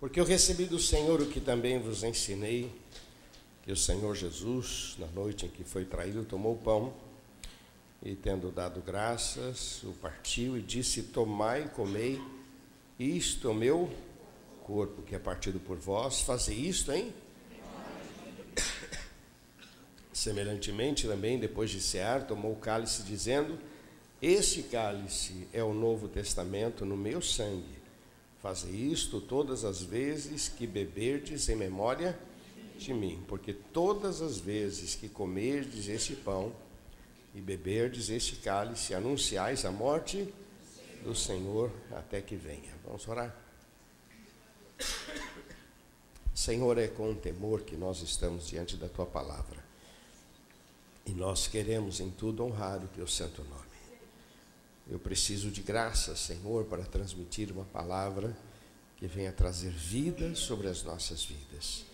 Porque eu recebi do Senhor o que também vos ensinei, que o Senhor Jesus, na noite em que foi traído, tomou o pão e, tendo dado graças, o partiu e disse: tomai e comei, isto é o meu corpo, que é partido por vós, fazei isto, hein? Semelhantemente também, depois de cear, tomou o cálice, dizendo: este cálice é o novo testamento no meu sangue. Fazei isto todas as vezes que beberdes em memória de mim, porque todas as vezes que comerdes este pão e beberdes este cálice, anunciais a morte do Senhor até que venha. Vamos orar? Senhor, é com temor que nós estamos diante da Tua palavra, e nós queremos em tudo honrar o Teu santo nome. Eu preciso de graça, Senhor, para transmitir uma palavra que venha trazer vida sobre as nossas vidas,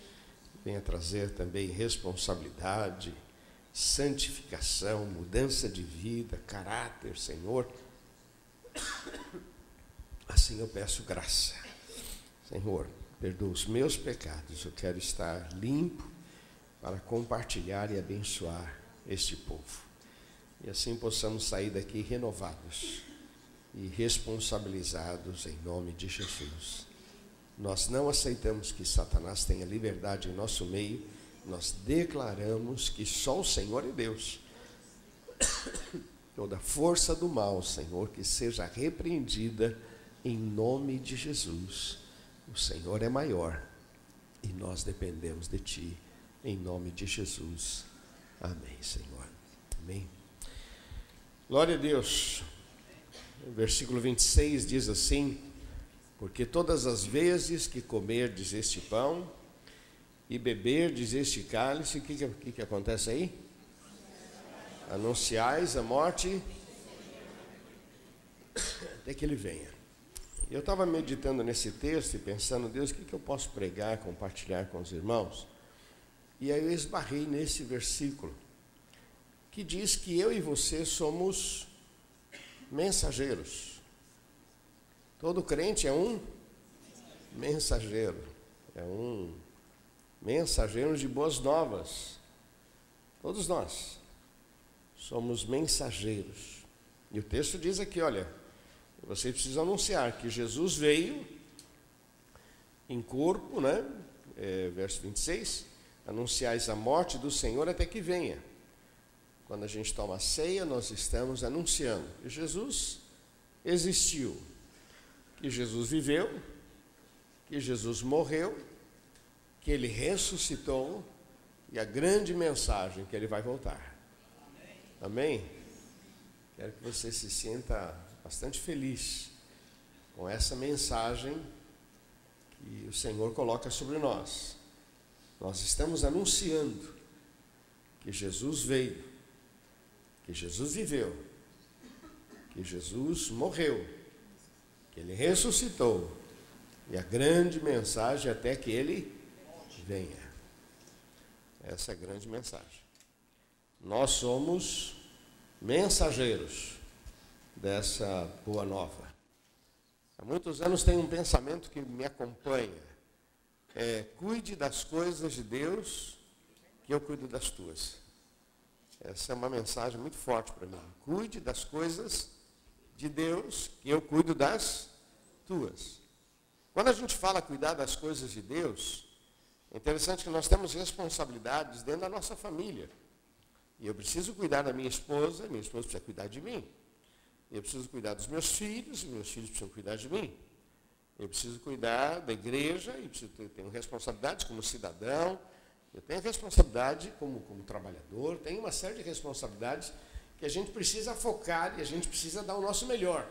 venha trazer também responsabilidade, santificação, mudança de vida, caráter, Senhor. Assim eu peço graça. Senhor, perdoa os meus pecados, eu quero estar limpo para compartilhar e abençoar este povo. E assim possamos sair daqui renovados e responsabilizados em nome de Jesus. Nós não aceitamos que Satanás tenha liberdade em nosso meio, nós declaramos que só o Senhor é Deus. Toda força do mal, Senhor, que seja repreendida em nome de Jesus. O Senhor é maior e nós dependemos de Ti, em nome de Jesus. Amém, Senhor. Amém. Glória a Deus. O versículo 26 diz assim: porque todas as vezes que comerdes este pão e beberdes este cálice, o que acontece aí? Anunciais a morte até que Ele venha. Eu estava meditando nesse texto e pensando: Deus, o que eu posso pregar, compartilhar com os irmãos? E aí eu esbarrei nesse versículo, que diz que eu e você somos mensageiros. Todo crente é um mensageiro, é um mensageiro de boas novas. Todos nós somos mensageiros. E o texto diz aqui, olha, você precisa anunciar que Jesus veio em corpo, né? Verso 26, anunciais a morte do Senhor até que venha. Quando a gente toma a ceia, nós estamos anunciando que Jesus existiu, que Jesus viveu, que Jesus morreu, que Ele ressuscitou e a grande mensagem que Ele vai voltar. Amém? Quero que você se sinta bastante feliz com essa mensagem que o Senhor coloca sobre nós. Nós estamos anunciando que Jesus veio, que Jesus viveu, que Jesus morreu, que Ele ressuscitou, e a grande mensagem até que Ele venha. Essa é a grande mensagem. Nós somos mensageiros dessa boa nova. Há muitos anos tem um pensamento que me acompanha: cuide das coisas de Deus, que eu cuido das tuas. Essa é uma mensagem muito forte para mim. Cuide das coisas de Deus, que eu cuido das tuas. Quando a gente fala cuidar das coisas de Deus, é interessante que nós temos responsabilidades dentro da nossa família. E eu preciso cuidar da minha esposa precisa cuidar de mim. Eu preciso cuidar dos meus filhos precisam cuidar de mim. Eu preciso cuidar da igreja, eu tenho responsabilidades como cidadão, eu tenho responsabilidade como trabalhador, tenho uma série de responsabilidades que a gente precisa focar e a gente precisa dar o nosso melhor.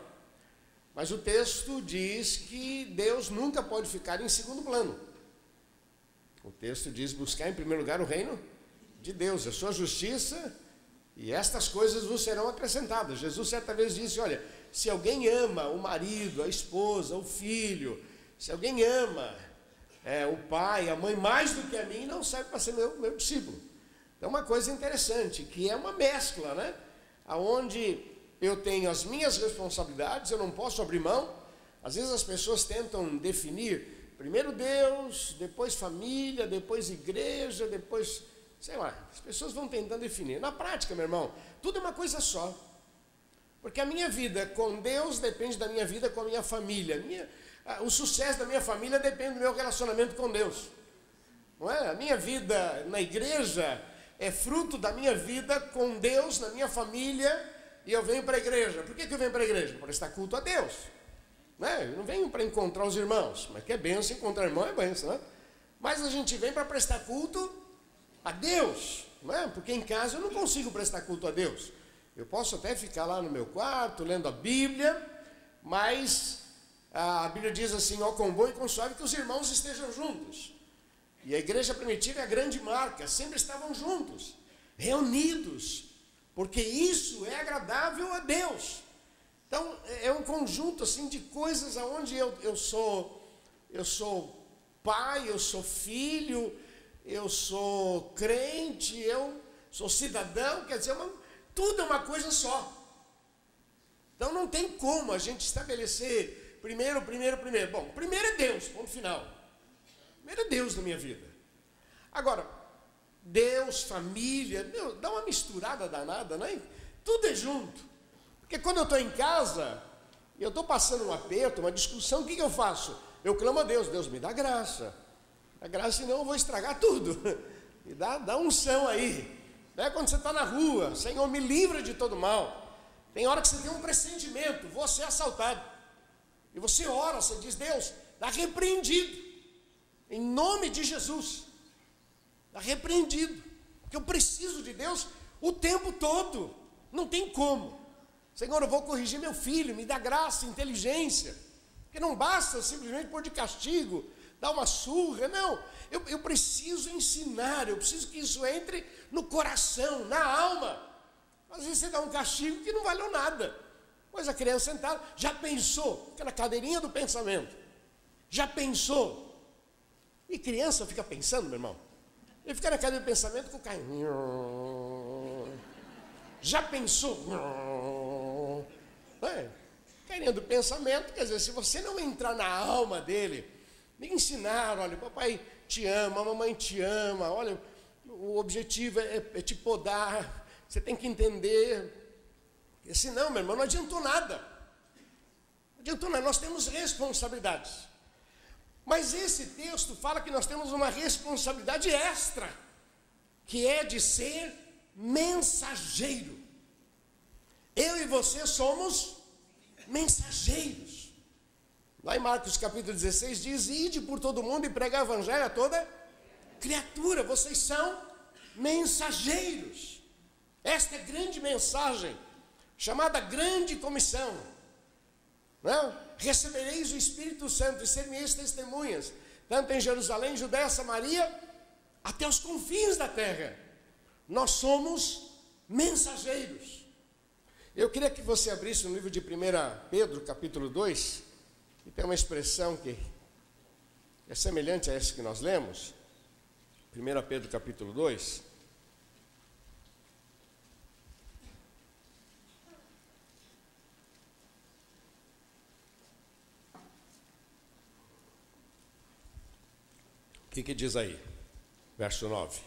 Mas o texto diz que Deus nunca pode ficar em segundo plano. O texto diz: buscar em primeiro lugar o reino de Deus, a sua justiça, e estas coisas vos serão acrescentadas. Jesus certa vez disse: olha, se alguém ama o marido, a esposa, o filho, se alguém ama o pai, a mãe mais do que a mim, não serve para ser meu discípulo. Então, uma coisa interessante, que é uma mescla, né? Onde eu tenho as minhas responsabilidades, eu não posso abrir mão. Às vezes as pessoas tentam definir Primeiro Deus, depois família, depois igreja, depois, sei lá, as pessoas vão tentando definir. Na prática, meu irmão, tudo é uma coisa só. Porque a minha vida com Deus depende da minha vida com a minha família. O sucesso da minha família depende do meu relacionamento com Deus. Não é? A minha vida na igreja é fruto da minha vida com Deus, na minha família, e eu venho para a igreja. Por que eu venho para a igreja? Para prestar culto a Deus. Não é? Eu não venho para encontrar os irmãos, mas que é benção, encontrar irmão é benção, né? Mas a gente vem para prestar culto a Deus, não é? Porque em casa eu não consigo prestar culto a Deus. Eu posso até ficar lá no meu quarto, lendo a Bíblia, mas a Bíblia diz assim, ó, com bom e com suave que os irmãos estejam juntos. E a igreja primitiva é a grande marca, sempre estavam juntos, reunidos, porque isso é agradável a Deus. Então, é um conjunto assim de coisas onde eu sou pai, eu sou filho, eu sou crente, eu sou cidadão, quer dizer, tudo é uma coisa só. Então não tem como a gente estabelecer primeiro. Bom, primeiro é Deus, ponto final. Primeiro é Deus na minha vida. Agora, Deus, família, dá uma misturada danada, né? Tudo é junto. Porque quando eu estou em casa, e eu estou passando um aperto, uma discussão, o que eu faço? Eu clamo a Deus, Deus me dá graça. A graça, senão eu vou estragar tudo. Me dá unção aí. Né? Quando você está na rua, Senhor, me livra de todo mal. Tem hora que você tem um pressentimento, vou ser assaltado. E você ora, você diz, Deus, está repreendido. Em nome de Jesus. Está repreendido. Porque eu preciso de Deus o tempo todo. Não tem como. Senhor, eu vou corrigir meu filho, me dá graça, inteligência. Porque não basta simplesmente pôr de castigo, dar uma surra, não. Eu preciso ensinar, eu preciso que isso entre no coração, na alma. Às vezes você dá um castigo que não valeu nada. Pois a criança sentada, já pensou? Fica na cadeirinha do pensamento. Já pensou? E criança fica pensando, meu irmão. Ele fica na cadeira do pensamento com o carrinho. Já pensou? Carinha do pensamento, quer dizer, se você não entrar na alma dele, me ensinar, olha, papai te ama, a mamãe te ama, olha, o objetivo é te podar, você tem que entender, porque senão, meu irmão, não adiantou nada. Não adiantou nada, nós temos responsabilidades. Mas esse texto fala que nós temos uma responsabilidade extra, que é de ser mensageiro. Eu e você somos mensageiros. Lá em Marcos capítulo 16 diz, ide por todo mundo e pregar o evangelho a toda criatura. Vocês são mensageiros. Esta é a grande mensagem, chamada grande comissão. Não? Recebereis o Espírito Santo e ser-me-eis testemunhas, tanto em Jerusalém, Judéia, Samaria, até os confins da terra. Nós somos mensageiros. Eu queria que você abrisse no livro de 1 Pedro, capítulo 2, que tem uma expressão que é semelhante a essa que nós lemos. 1 Pedro, capítulo 2. O que diz aí? Verso 9.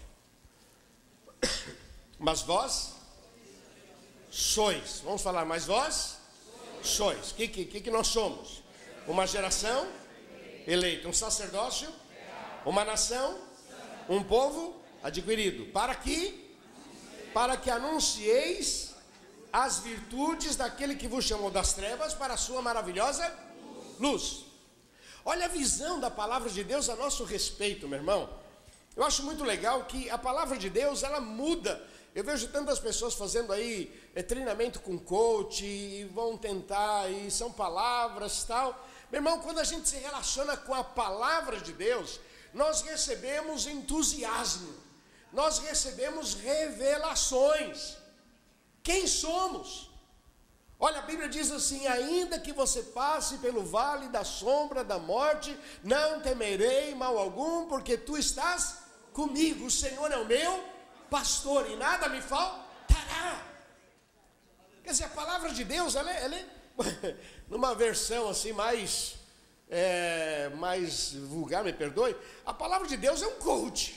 Mas vós sois. Vamos falar, mas vós sois. O que nós somos? Uma geração eleita, um sacerdócio, uma nação, um povo adquirido. Para que anuncieis as virtudes daquele que vos chamou das trevas para a sua maravilhosa luz. Olha a visão da palavra de Deus a nosso respeito, meu irmão. Eu acho muito legal que a palavra de Deus, ela muda. Eu vejo tantas pessoas fazendo aí treinamento com coach, e vão tentar, e são palavras e tal. Meu irmão, quando a gente se relaciona com a palavra de Deus, nós recebemos entusiasmo, nós recebemos revelações. Quem somos? Olha, a Bíblia diz assim, ainda que você passe pelo vale da sombra da morte, não temerei mal algum, porque tu estás comigo. O Senhor é o meu pastor e nada me faltará. Quer dizer, a palavra de Deus, ela é numa versão assim mais mais vulgar, me perdoe, a palavra de Deus é um coach.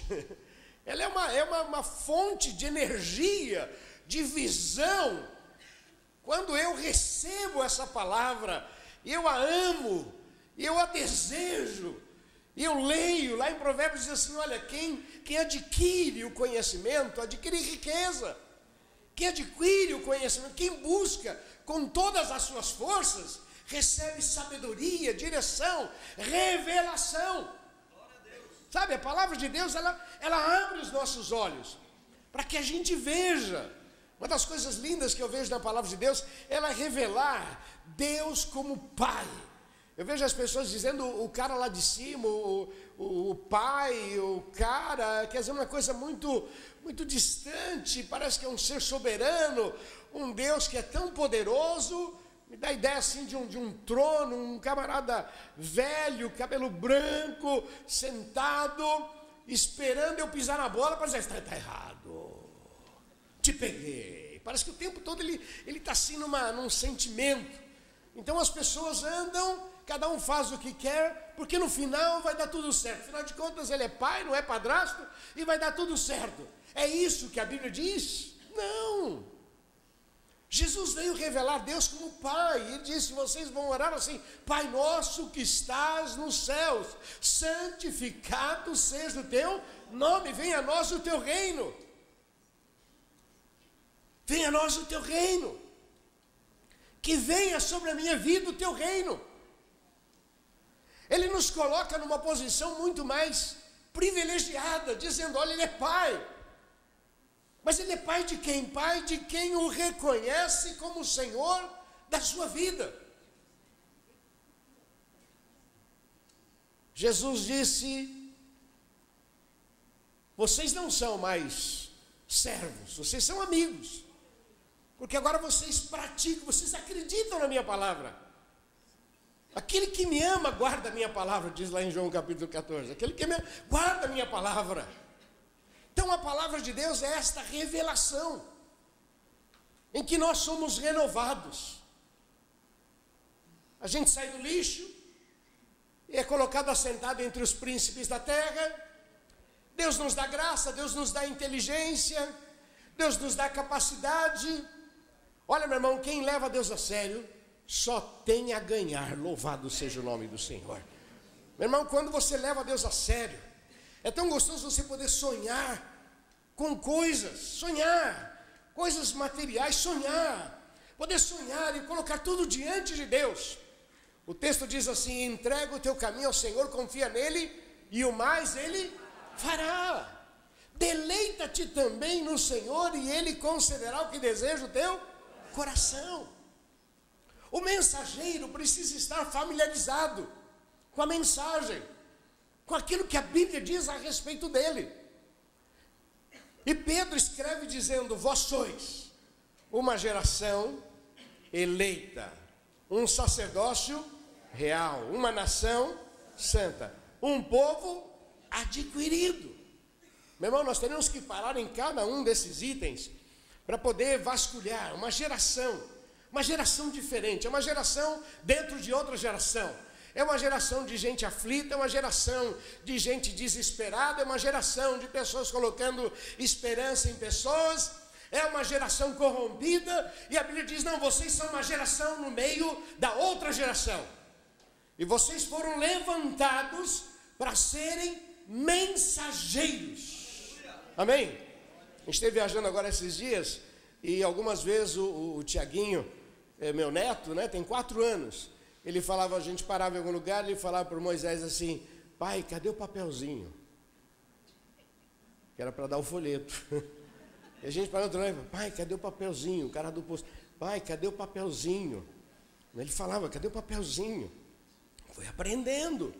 Ela é uma fonte de energia, de visão. Quando eu recebo essa palavra, eu a amo, eu a desejo, e eu leio, lá em Provérbios diz assim, olha, quem adquire o conhecimento, adquire riqueza. Quem adquire o conhecimento, quem busca com todas as suas forças, recebe sabedoria, direção, revelação. Sabe, a palavra de Deus, ela abre os nossos olhos, para que a gente veja. Uma das coisas lindas que eu vejo na palavra de Deus, ela é revelar Deus como Pai. Eu vejo as pessoas dizendo o cara lá de cima, o pai, o cara, quer dizer, uma coisa muito, muito distante, parece que é um ser soberano, um Deus que é tão poderoso, me dá a ideia assim de um trono, um camarada velho, cabelo branco, sentado, esperando eu pisar na bola para dizer, está errado, te peguei. Parece que o tempo todo ele está assim num sentimento. Então as pessoas andam, cada um faz o que quer, porque no final vai dar tudo certo. Afinal de contas, ele é pai, não é padrasto, e vai dar tudo certo. É isso que a Bíblia diz? Não. Jesus veio revelar Deus como Pai. Ele disse, vocês vão orar assim, Pai nosso que estás nos céus, santificado seja o teu nome, venha a nós o teu reino. Venha a nós o teu reino. Que venha sobre a minha vida o teu reino. Ele nos coloca numa posição muito mais privilegiada, dizendo, olha, ele é Pai. Mas ele é Pai de quem? Pai de quem o reconhece como Senhor da sua vida. Jesus disse, vocês não são mais servos, vocês são amigos. Porque agora vocês praticam, vocês acreditam na minha palavra. Aquele que me ama, guarda a minha palavra, diz lá em João capítulo 14. Aquele que me ama, guarda a minha palavra. Então a palavra de Deus é esta revelação, em que nós somos renovados. A gente sai do lixo, e é colocado assentado entre os príncipes da terra. Deus nos dá graça, Deus nos dá inteligência, Deus nos dá capacidade. Olha, meu irmão, quem leva Deus a sério, só tem a ganhar, louvado seja o nome do Senhor. Meu irmão, quando você leva Deus a sério, é tão gostoso você poder sonhar com coisas materiais, poder sonhar e colocar tudo diante de Deus. O texto diz assim, entrega o teu caminho ao Senhor, confia nele, e o mais ele fará. Deleita-te também no Senhor, e ele concederá o que deseja o teu coração. O mensageiro precisa estar familiarizado com a mensagem, com aquilo que a Bíblia diz a respeito dele. E Pedro escreve dizendo, vós sois uma geração eleita, um sacerdócio real, uma nação santa, um povo adquirido. Meu irmão, nós teremos que parar em cada um desses itens para poder vasculhar uma geração diferente, é uma geração dentro de outra geração. É uma geração de gente aflita, é uma geração de gente desesperada, é uma geração de pessoas colocando esperança em pessoas, é uma geração corrompida, e a Bíblia diz, não, vocês são uma geração no meio da outra geração, e vocês foram levantados para serem mensageiros. Amém? A gente esteve viajando agora esses dias, e algumas vezes o Tiaguinho, meu neto, né, tem 4 anos, ele falava, a gente parava em algum lugar, ele falava para o Moisés assim, pai, cadê o papelzinho? Que era para dar o folheto. E a gente parava outro lado, pai, cadê o papelzinho? O cara do posto, pai, cadê o papelzinho? Ele falava, cadê o papelzinho? Foi aprendendo,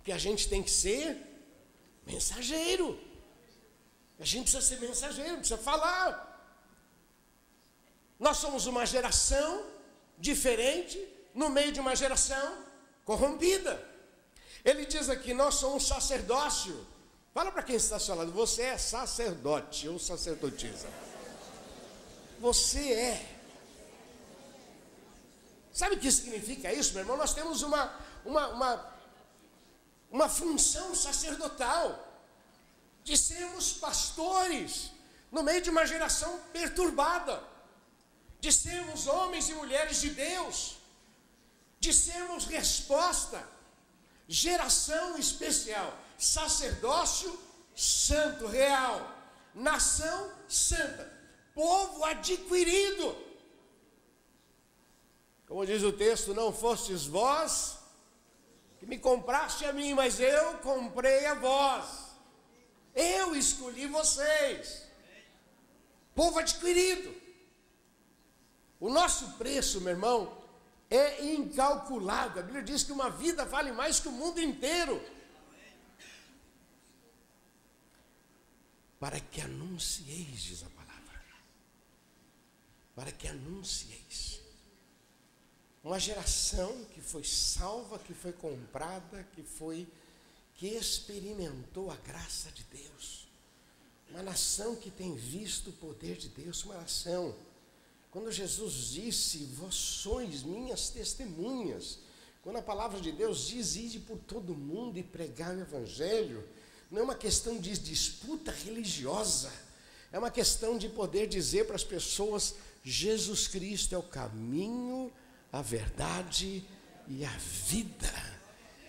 que a gente tem que ser mensageiro. A gente precisa ser mensageiro, precisa falar. Nós somos uma geração diferente, no meio de uma geração corrompida. Ele diz aqui, nós somos um sacerdócio. Fala para quem está ao seu lado, você é sacerdote ou sacerdotisa. Você é. Sabe o que significa isso, meu irmão? Nós temos uma função sacerdotal, de sermos pastores no meio de uma geração perturbada, de sermos homens e mulheres de Deus, de sermos resposta, geração especial, sacerdócio santo, real, nação santa, povo adquirido. Como diz o texto, não fostes vós que me compraste a mim, mas eu comprei a vós. Eu escolhi vocês. Povo adquirido. O nosso preço, meu irmão, é incalculável. A Bíblia diz que uma vida vale mais que o mundo inteiro. Para que anuncieis, diz a palavra. Para que anuncieis. Uma geração que foi salva, que foi comprada, que experimentou a graça de Deus. Uma nação que tem visto o poder de Deus, uma nação. Quando Jesus disse, vós sois minhas testemunhas, quando a palavra de Deus diz, ide por todo mundo e pregar o evangelho, não é uma questão de disputa religiosa, é uma questão de poder dizer para as pessoas, Jesus Cristo é o caminho, a verdade e a vida.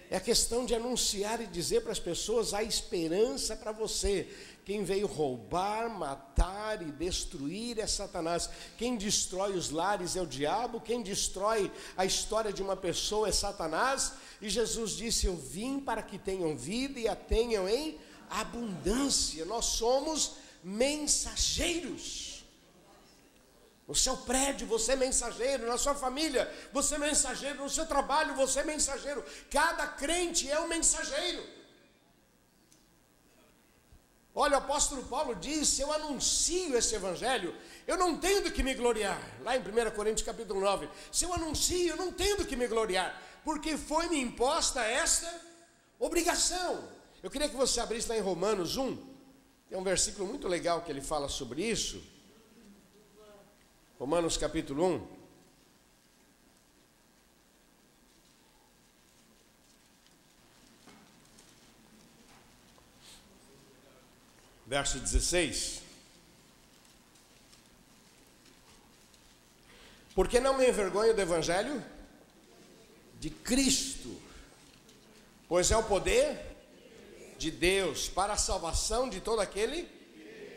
É a questão de anunciar e dizer para as pessoas a esperança para você. Quem veio roubar, matar e destruir é Satanás. Quem destrói os lares é o diabo. Quem destrói a história de uma pessoa é Satanás. E Jesus disse, eu vim para que tenham vida e a tenham em abundância. Nós somos mensageiros. No seu prédio, você é mensageiro. Na sua família, você é mensageiro. No seu trabalho, você é mensageiro. Cada crente é um mensageiro. Olha, o apóstolo Paulo diz, se eu anuncio esse evangelho, eu não tenho do que me gloriar. Lá em 1 Coríntios capítulo 9. Se eu anuncio, eu não tenho do que me gloriar, porque foi-me imposta esta obrigação. Eu queria que você abrisse lá em Romanos 1. Tem um versículo muito legal que ele fala sobre isso. Romanos capítulo 1. Verso 16. Porque não me envergonho do evangelho de Cristo, pois é o poder de Deus para a salvação de todo aquele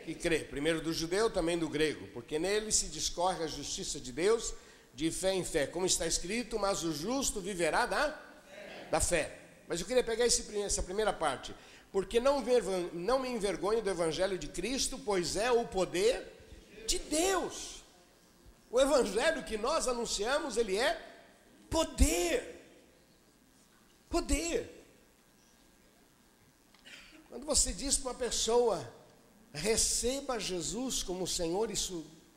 que crê, primeiro do judeu, também do grego, porque nele se discorre a justiça de Deus de fé em fé, como está escrito, mas o justo viverá da fé. Mas eu queria pegar essa primeira parte, porque não me envergonho do evangelho de Cristo, pois é o poder de Deus. O evangelho que nós anunciamos, ele é poder. Poder. Quando você diz para uma pessoa, receba Jesus como Senhor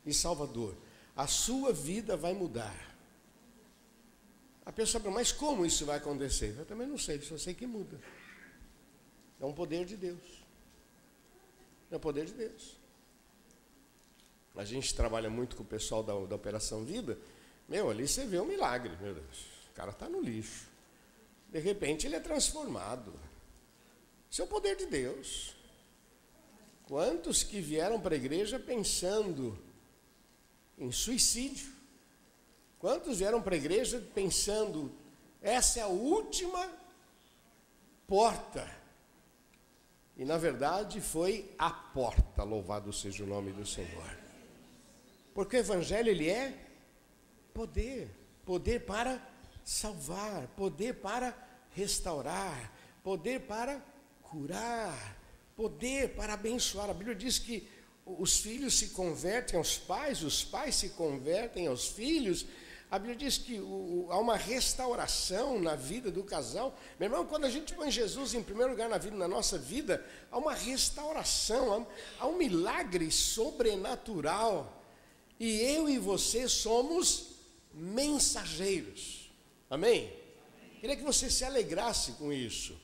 e Salvador, a sua vida vai mudar. A pessoa fala, mas como isso vai acontecer? Eu também não sei, só sei que muda. É um poder de Deus. É um poder de Deus. A gente trabalha muito com o pessoal da Operação Vida. Ali você vê um milagre, meu Deus. O cara está no lixo. De repente ele é transformado. Isso é o poder de Deus. Quantos que vieram para a igreja pensando em suicídio? Quantos vieram para a igreja pensando, essa é a última porta? E na verdade foi a porta, louvado seja o nome do Senhor. Porque o evangelho, ele é poder. Poder para salvar, poder para restaurar, poder para curar, poder para abençoar. A Bíblia diz que os filhos se convertem aos pais, os pais se convertem aos filhos. A Bíblia diz que há uma restauração na vida do casal. Meu irmão, quando a gente põe Jesus em primeiro lugar na nossa vida, há uma restauração, há um milagre sobrenatural. E eu e você somos mensageiros. Amém? Queria que você se alegrasse com isso.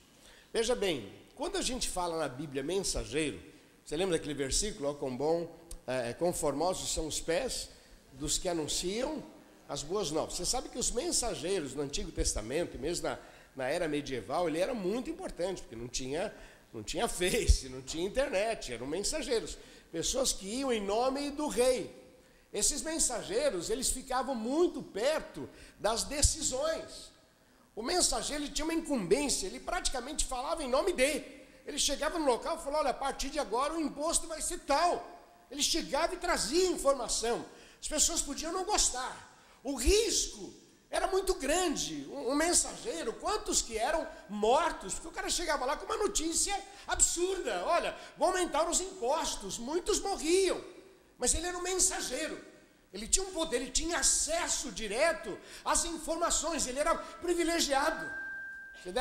Veja bem, quando a gente fala na Bíblia mensageiro, você lembra daquele versículo, ó, quão formosos são os pés dos que anunciam as boas novas. Você sabe que os mensageiros no Antigo Testamento, e mesmo na era medieval, ele era muito importante, porque não tinha Face, não tinha internet, eram mensageiros, pessoas que iam em nome do rei. Esses mensageiros, eles ficavam muito perto das decisões. O mensageiro, ele tinha uma incumbência, ele praticamente falava em nome dele. Ele chegava no local e falava, olha, a partir de agora o imposto vai ser tal. Ele chegava e trazia informação. As pessoas podiam não gostar. O risco era muito grande. Um mensageiro, quantos que eram mortos? Porque o cara chegava lá com uma notícia absurda. Olha, vão aumentar os impostos. Muitos morriam. Mas ele era um mensageiro. Ele tinha um poder, ele tinha acesso direto às informações. Ele era privilegiado. Você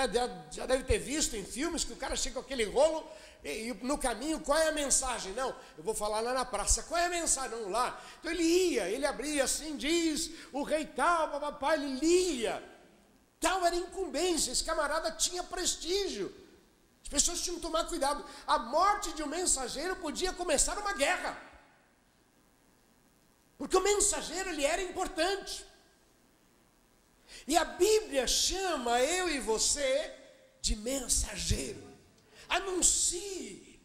já deve ter visto em filmes que o cara chega com aquele rolo e no caminho, qual é a mensagem? Não, eu vou falar lá na praça. Qual é a mensagem? Não, lá. Então ele ia, ele abria assim, diz, o rei tal, papai, ele lia. Tal era incumbência, esse camarada tinha prestígio. As pessoas tinham que tomar cuidado. A morte de um mensageiro podia começar uma guerra. Porque o mensageiro, ele era importante. E a Bíblia chama eu e você de mensageiro. Anuncie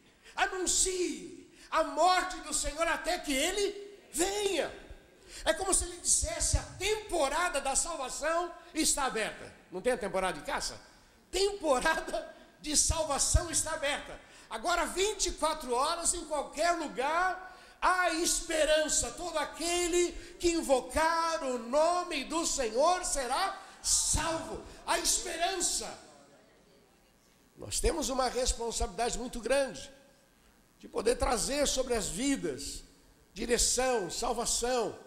a morte do Senhor até que Ele venha. É como se Ele dissesse, a temporada da salvação está aberta. Não tem a temporada de caça? Temporada de salvação está aberta. Agora 24 horas em qualquer lugar há esperança. Todo aquele que invocar o nome do Senhor será salvo. Há esperança. Nós temos uma responsabilidade muito grande de poder trazer sobre as vidas direção, salvação.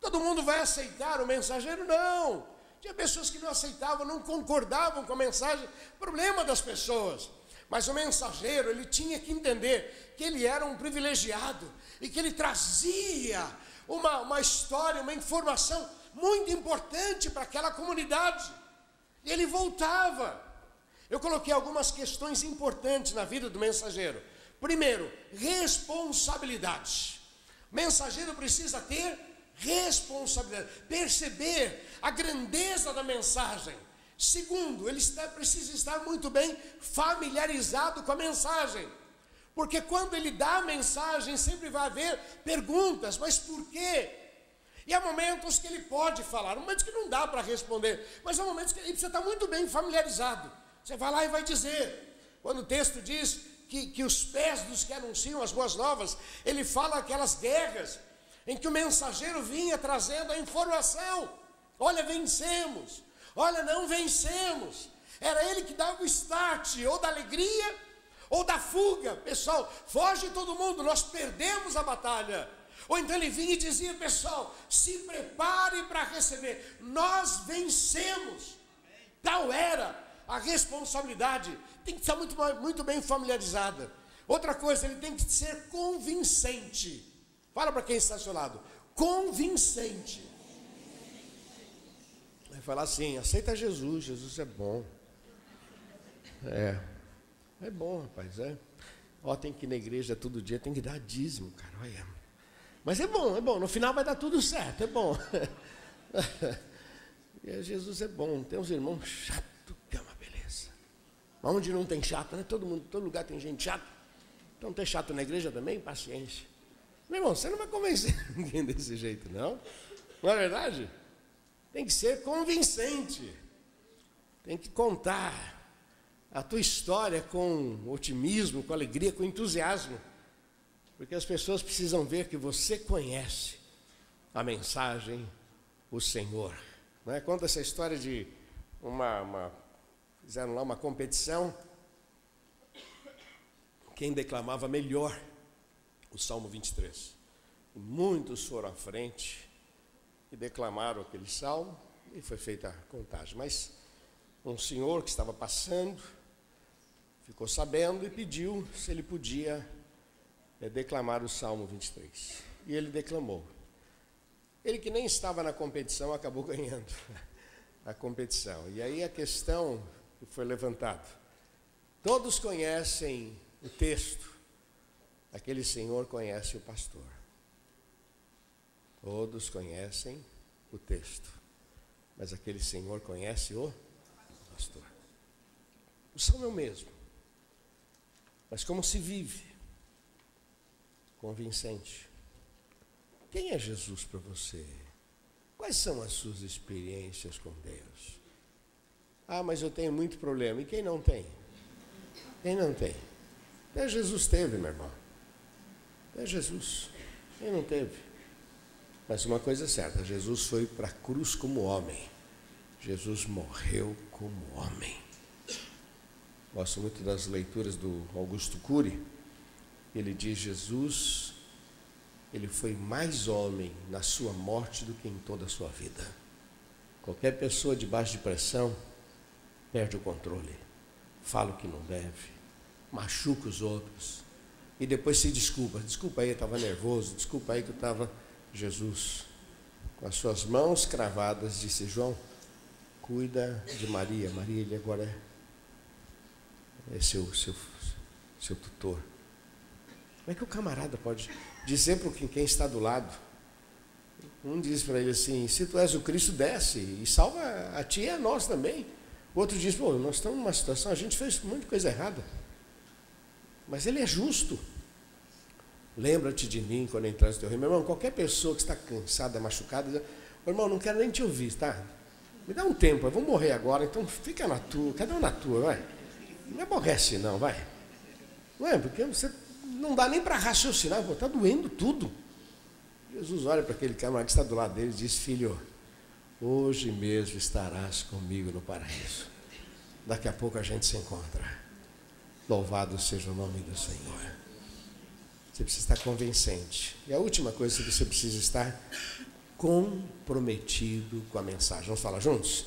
Todo mundo vai aceitar o mensageiro? Não. Tinha pessoas que não aceitavam, não concordavam com a mensagem. Problema das pessoas. Mas o mensageiro, ele tinha que entender que ele era um privilegiado e que ele trazia uma história, uma informação muito importante para aquela comunidade. E ele voltava. Eu coloquei algumas questões importantes na vida do mensageiro. Primeiro, responsabilidade. O mensageiro precisa ter responsabilidade, perceber a grandeza da mensagem. Segundo, ele precisa estar muito bem familiarizado com a mensagem. Porque quando ele dá a mensagem, sempre vai haver perguntas, mas por quê? E há momentos que ele pode falar, há momentos que não dá para responder, mas há momentos que ele precisa estar muito bem familiarizado. Você vai lá e vai dizer, quando o texto diz que os pés dos que anunciam as boas novas, ele fala aquelas guerras em que o mensageiro vinha trazendo a informação. Olha, vencemos. Olha, não vencemos. Era ele que dava o start, ou da alegria, ou da fuga. Pessoal, foge todo mundo, nós perdemos a batalha. Ou então ele vinha e dizia, pessoal, se prepare para receber. Nós vencemos. Tal era a responsabilidade. Tem que estar muito bem familiarizada. Outra coisa, ele tem que ser convincente. Fala para quem está ao seu lado. Convincente. Vai falar assim, aceita Jesus, Jesus é bom. É bom, rapaz, é. Ó, tem que ir na igreja todo dia, tem que dar dízimo, cara, olha. Mas é bom, no final vai dar tudo certo, é bom. E Jesus é bom, tem uns irmãos chatos, que é uma beleza. Mas onde não tem chato, né? Todo lugar tem gente chata. Então tem chato na igreja também, paciência. Meu irmão, você não vai convencer ninguém desse jeito, não? Não é verdade? Tem que ser convincente. Tem que contar a tua história com otimismo, com alegria, com entusiasmo. Porque as pessoas precisam ver que você conhece a mensagem, o Senhor. Não é? Conta essa história de fizeram lá uma competição. Quem declamava melhor o Salmo 23. E muitos foram à frente e declamaram aquele salmo, e foi feita a contagem. Mas um senhor que estava passando, ficou sabendo e pediu se ele podia declamar o Salmo 23. E ele declamou. Ele que nem estava na competição, acabou ganhando a competição. E aí a questão que foi levantada. Todos conhecem o texto, aquele senhor conhece o pastor. Todos conhecem o texto, mas aquele senhor conhece o pastor. O salmo é o mesmo. Mas como se vive? Convincente. Quem é Jesus para você? Quais são as suas experiências com Deus? Ah, mas eu tenho muito problema. E quem não tem? Quem não tem? Até Jesus teve, meu irmão. Até Jesus. Quem não teve? Mas uma coisa é certa, Jesus foi para a cruz como homem. Jesus morreu como homem. Gosto muito das leituras do Augusto Cury. Ele diz, Jesus, ele foi mais homem na sua morte do que em toda a sua vida. Qualquer pessoa debaixo de pressão perde o controle, fala o que não deve, machuca os outros e depois se desculpa. Desculpa aí, eu estava nervoso, desculpa aí que eu estava... Jesus, com as suas mãos cravadas, disse, João, cuida de Maria. Maria, ele agora é seu tutor. Como é que o camarada pode dizer para quem está do lado? Um diz para ele assim, se tu és o Cristo, desce e salva a ti e a nós também. O outro diz, pô, nós estamos numa situação, a gente fez muita coisa errada. Mas ele é justo. Lembra-te de mim quando entras no teu reino. Meu irmão, qualquer pessoa que está cansada, machucada, diz, irmão, não quero nem te ouvir, tá? Me dá um tempo, eu vou morrer agora, então fica na tua, cada um na tua, vai. Não me aborrece não, vai. Não é, porque você não dá nem para raciocinar, está doendo tudo. Jesus olha para aquele camarada que está do lado dele e diz, filho, hoje mesmo estarás comigo no paraíso. Daqui a pouco a gente se encontra. Louvado seja o nome do Senhor. Você precisa estar convincente. E a última coisa que você precisa estar comprometido com a mensagem. Vamos falar juntos?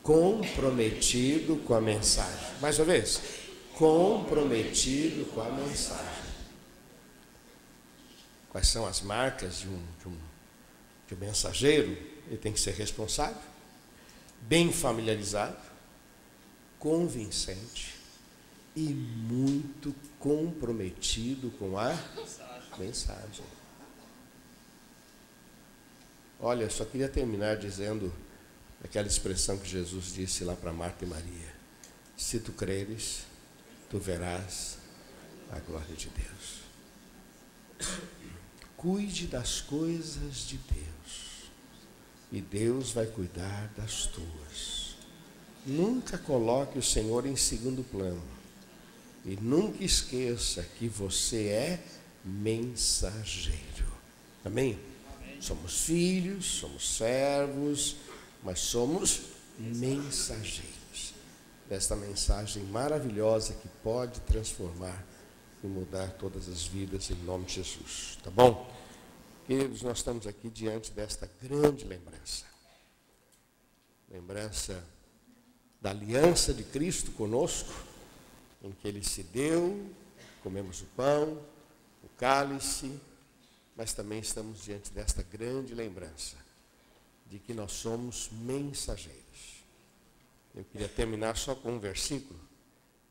Comprometido com a mensagem. Mais uma vez. Comprometido com a mensagem. Quais são as marcas de um mensageiro? Ele tem que ser responsável, bem familiarizado, convincente e muito comprometido com a mensagem. Olha, eu só queria terminar dizendo aquela expressão que Jesus disse lá para Marta e Maria. Se tu creres, tu verás a glória de Deus. Cuide das coisas de Deus e Deus vai cuidar das tuas. Nunca coloque o Senhor em segundo plano. E nunca esqueça que você é mensageiro. Amém? Amém? Somos filhos, somos servos, mas somos mensageiros desta mensagem maravilhosa que pode transformar e mudar todas as vidas em nome de Jesus. Tá bom? Queridos, nós estamos aqui diante desta grande lembrança. Lembrança da aliança de Cristo conosco, em que Ele se deu, comemos o pão, o cálice, mas também estamos diante desta grande lembrança de que nós somos mensageiros. Eu queria terminar só com um versículo,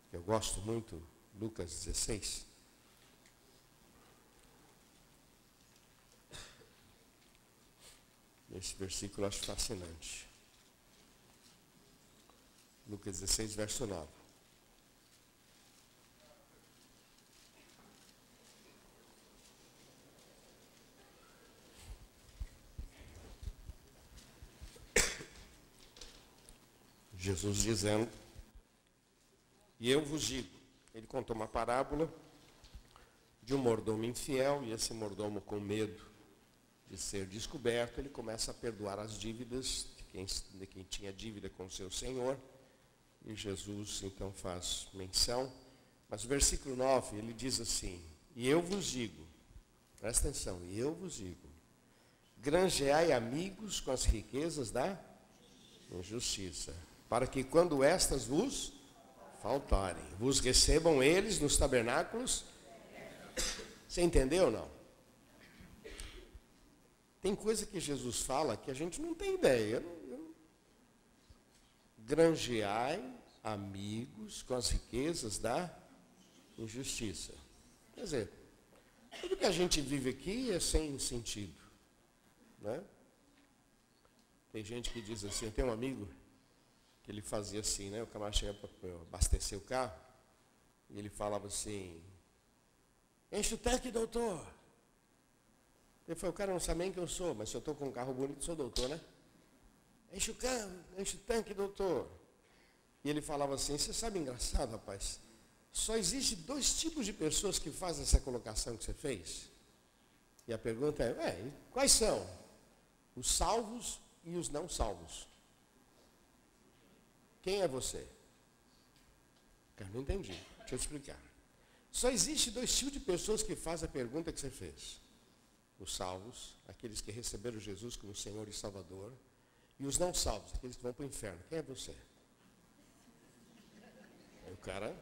que eu gosto muito, Lucas 16. Esse versículo eu acho fascinante. Lucas 16, verso 9. Jesus dizendo, e eu vos digo, ele contou uma parábola de um mordomo infiel, e esse mordomo, com medo de ser descoberto, ele começa a perdoar as dívidas de quem tinha dívida com o seu senhor, e Jesus então faz menção, mas o versículo 9, ele diz assim, e eu vos digo, presta atenção, e eu vos digo, granjeai amigos com as riquezas da injustiça, para que quando estas vos faltarem, vos recebam eles nos tabernáculos. Você entendeu ou não? Tem coisa que Jesus fala que a gente não tem ideia. Granjeai amigos com as riquezas da injustiça. Quer dizer, tudo que a gente vive aqui é sem sentido, né? Tem gente que diz assim, eu tenho um amigo que ele fazia assim, né? O camarada chegava para abastecer o carro e ele falava assim: enche o tanque, doutor. Ele falou: o cara não sabe nem quem eu sou, mas se eu estou com um carro bonito, sou doutor, né? Enche o tanque, doutor. E ele falava assim: você sabe, engraçado, rapaz, só existe 2 tipos de pessoas que fazem essa colocação que você fez. E a pergunta é, quais são? Os salvos e os não salvos. Quem é você? Eu não entendi, deixa eu explicar. Só existe 2 tipos de pessoas que fazem a pergunta que você fez. Os salvos, aqueles que receberam Jesus como Senhor e Salvador, e os não salvos, aqueles que vão para o inferno. Quem é você? Aí o cara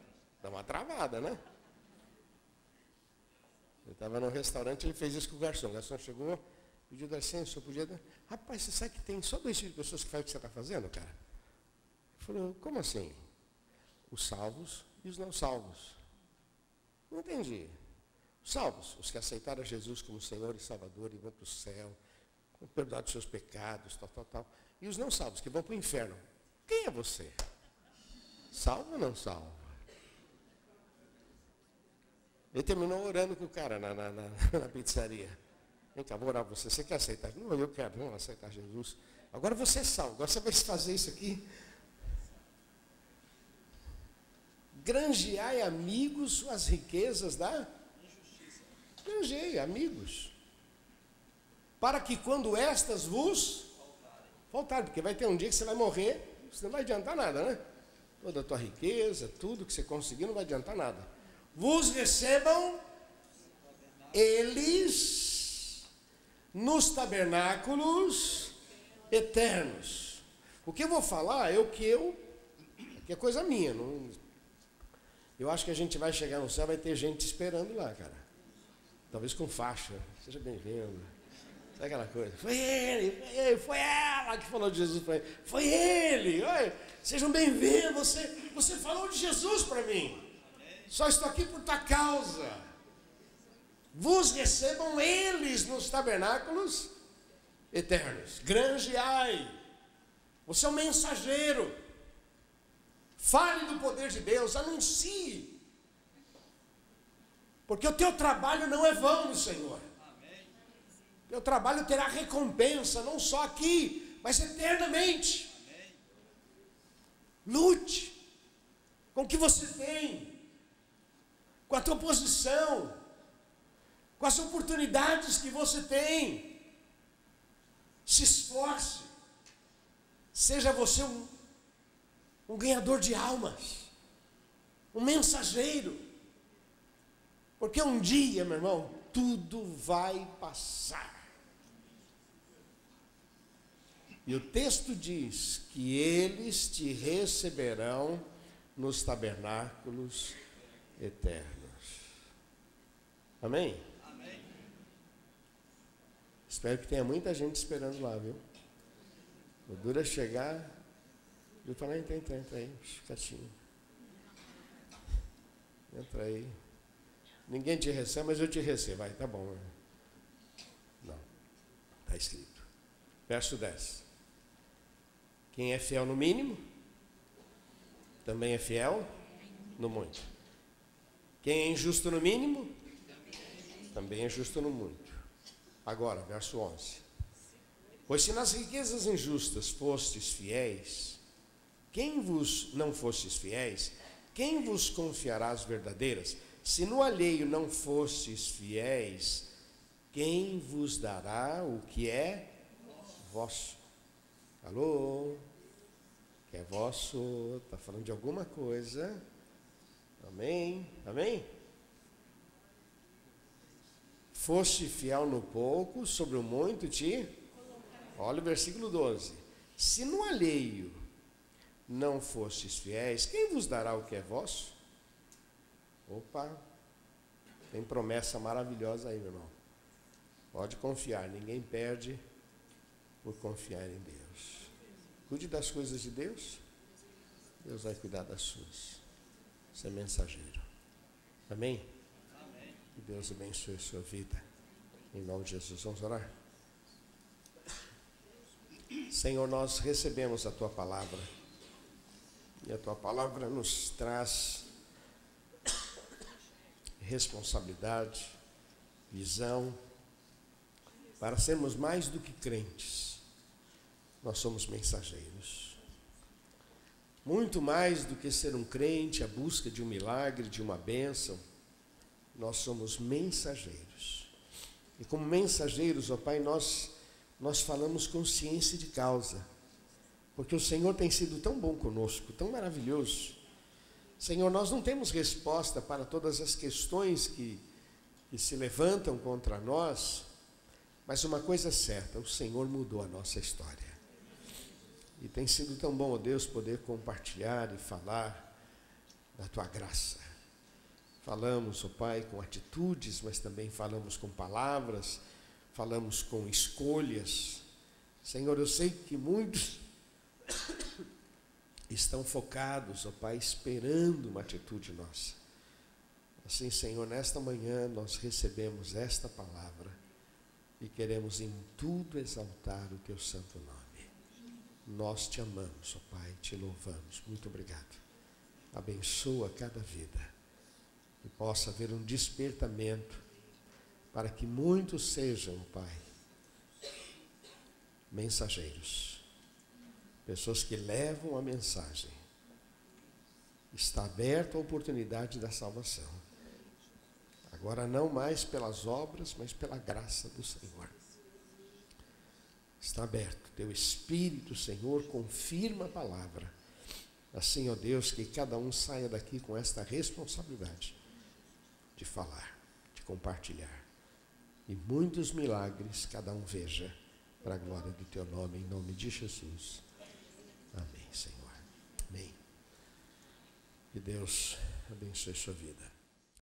dá uma travada, né? Eu estava no restaurante, ele fez isso com o garçom. O garçom chegou, pediu licença, o senhor podia dar. Rapaz, você sabe que tem só 2 tipos de pessoas que fazem o que você está fazendo, cara? Ele falou: como assim? Os salvos e os não salvos. Não entendi. Os salvos, os que aceitaram Jesus como Senhor e Salvador e vão para o céu, com perdão dos seus pecados, tal. E os não salvos, que vão para o inferno. Quem é você? Salvo ou não salvo? Ele terminou orando com o cara na pizzaria. Vem cá, vou orar por você. Você quer aceitar? Não, eu quero, não aceitar Jesus. Agora você é salvo, agora você vai fazer isso aqui. Granjeai amigos suas riquezas da injustiça. Granjeai amigos. Para que quando estas vos faltarem, porque vai ter um dia que você vai morrer, você não vai adiantar nada, né? Toda a tua riqueza, tudo que você conseguir, não vai adiantar nada. Vos recebam eles nos tabernáculos eternos. O que eu vou falar é o que é coisa minha. Eu acho que a gente vai chegar no céu, vai ter gente esperando lá, cara. Talvez com faixa. Seja bem-vindo. Sabe aquela coisa? Foi ele, foi ela que falou de Jesus para ele. Foi ele. Oi, sejam bem-vindos. Você falou de Jesus para mim. Só estou aqui por tua causa. Vos recebam eles nos tabernáculos eternos. Granjeai. Você é um mensageiro. Fale do poder de Deus, anuncie. Porque o teu trabalho não é vão no Senhor. O teu trabalho terá recompensa, não só aqui, mas eternamente. Lute com o que você tem, com a tua posição, com as oportunidades que você tem. Se esforce. Seja você um ganhador de almas, um mensageiro, porque um dia, meu irmão, tudo vai passar. E o texto diz que eles te receberão nos tabernáculos eternos. Amém? Amém. Espero que tenha muita gente esperando lá, viu? O duro é chegar. Eu falei: entra aí, quietinho. Entra aí. Ninguém te recebe, mas eu te recebo. Vai, tá bom. Não, está escrito. Verso 10. Quem é fiel no mínimo, também é fiel no muito. Quem é injusto no mínimo, também é justo no muito. Agora, verso 11. Pois se nas riquezas injustas fostes fiéis, quem vos não fostes fiéis, quem vos confiará as verdadeiras? Se no alheio não fostes fiéis, quem vos dará o que é vosso? Alô? Que é vosso? Está falando de alguma coisa? Amém? Amém? Foste fiel no pouco, sobre o muito te... Olha o versículo 12. Se no alheio não fostes fiéis, quem vos dará o que é vosso? Opa, tem promessa maravilhosa aí, meu irmão. Pode confiar, ninguém perde por confiar em Deus. Cuide das coisas de Deus, Deus vai cuidar das suas. Você é mensageiro. Amém? Amém. Que Deus abençoe a sua vida. Em nome de Jesus, vamos orar? Senhor, nós recebemos a Tua palavra E a tua palavra nos traz responsabilidade, visão, para sermos mais do que crentes. Nós somos mensageiros. Muito mais do que ser um crente, a busca de um milagre, de uma bênção, nós somos mensageiros. E como mensageiros, ó Pai, nós falamos com ciência de causa, porque o Senhor tem sido tão bom conosco, tão maravilhoso. Senhor, nós não temos resposta para todas as questões que se levantam contra nós, mas uma coisa é certa, o Senhor mudou a nossa história. E tem sido tão bom, ó Deus, poder compartilhar e falar da tua graça. Falamos, ó Pai, com atitudes, mas também falamos com palavras, falamos com escolhas. Senhor, eu sei que muitos estão focados, ó Pai, esperando uma atitude nossa. Assim, Senhor, nesta manhã nós recebemos esta palavra e queremos em tudo exaltar o teu santo nome. Nós te amamos, ó Pai, te louvamos. Muito obrigado. Abençoa cada vida, que possa haver um despertamento para que muitos sejam, ó Pai, mensageiros, pessoas que levam a mensagem. Está aberta a oportunidade da salvação. Agora não mais pelas obras, mas pela graça do Senhor. Está aberto. Teu Espírito, Senhor, confirma a palavra. Assim, ó Deus, que cada um saia daqui com esta responsabilidade de falar, de compartilhar. E muitos milagres cada um veja para a glória do teu nome, em nome de Jesus. Amém, Senhor. Amém. Que Deus abençoe sua vida.